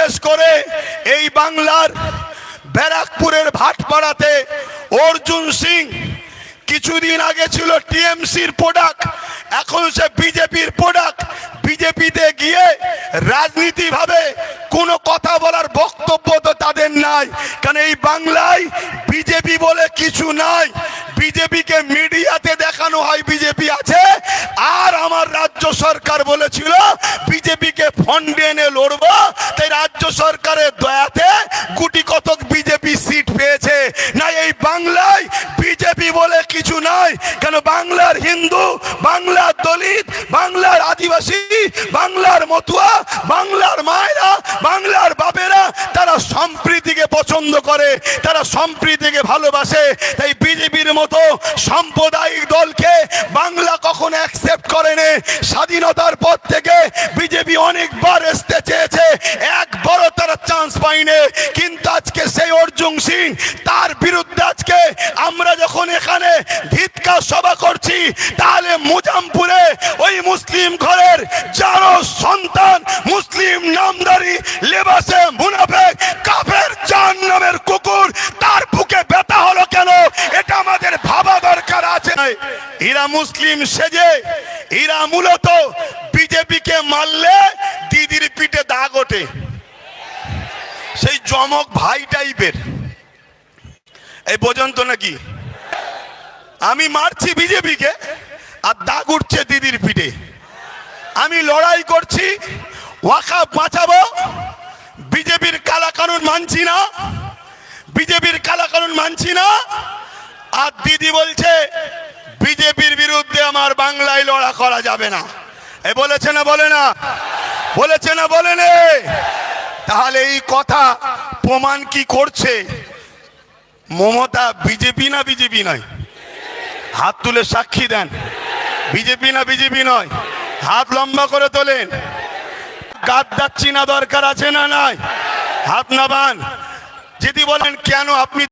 বিশেষ করে এই বাংলার ব্যারাকপুরের ভাটপাড়াতে অর্জুন সিং কিছুদিন আগে ছিল টিএমসির প্রোডাক্ট, এখন সে বিজেপির প্রোডাক্ট। বিজেপিতে গিয়ে রাজনীতি ভাবে কোনো কথা বলার বক্তব্য তো তাদের নাই, কারণ এই বাংলায় বিজেপি বলে কিছু নাই। বিজেপিকে মিডিয়াতে দেখানো হয় বিজেপি আছে, আর আমার রাজ্য সরকার বলেছিল বিজেপিকে ফন্ডে এনে লড়বো, তাই রাজ্য সরকারের দয়াতে গুটি কতক বিজেপি সিট পেয়েছে। না, এই বাংলায় বিজেপি বলে কিছু নাই, কেন বাংলার হিন্দু, বাংলার দলিত, বাংলার আদিবাসী, বাংলার মতুয়া, বাংলার মায়েরা, বাংলার বাপেরা তারা সম্প্রীতিকে পছন্দ করে, তারা সম্প্রীতিকে ভালোবাসে। তাই বিজেপির মতো সাম্প্রদায়িক দলকে বাংলা কখনো অ্যাকসেপ্ট করেনি। স্বাধীনতার পর থেকে বিজেপি অনেকবার আসতে চেয়েছে, একবারও তারা চান্স পায়নি। কিন্তু আজকে সেই অর্জুন সিং, তার বিরুদ্ধে আজকে আমরা যখন এখানে ধিৎকার সভা করছি, তাহলে মুজামপুরে ওই মুসলিম ঘরের যারো সন্তান মুসলিম নামদারি লেবাসে মুনাফেক কাফের জাহান্নামের কুকুর, তার বুকে ব্যথা হলো কেন? এটা আমাদের ভাবা দরকার আছে। এরা মুসলিম সেজে, এরা মূলত বিজেপিকে মারলে দিদির পিঠে দাগ ওঠে, সেই জমক ভাই টাইপের। এই পর্যন্ত নাকি আমি মারছি বিজেপিকে আর দাগ উঠছে দিদির পিঠে। আমি লড়াই করছি ওয়াকাফ বাঁচাবো, বিজেপির কালা কানুন মানছি না, বিজেপির কালা কানুন মানছি না, আর দিদি বলছে বিজেপির বিরুদ্ধে আমার বাংলায় লড়া করা যাবে না। এ বলেছে না বলে না? বলেছে না বলে নে? তাহলে এই কথা প্রমাণ কি করছে? মমতা বিজেপি না বিজেপি নয়? হাত তুলে সাক্ষী দেন, বিজেপি না বিজেপি নয়? হাত লম্বা করে তোলেন। গাদ্দার চিনা দরকার আছে না নাই? হাত নামান। যদি বলেন কেন আপনি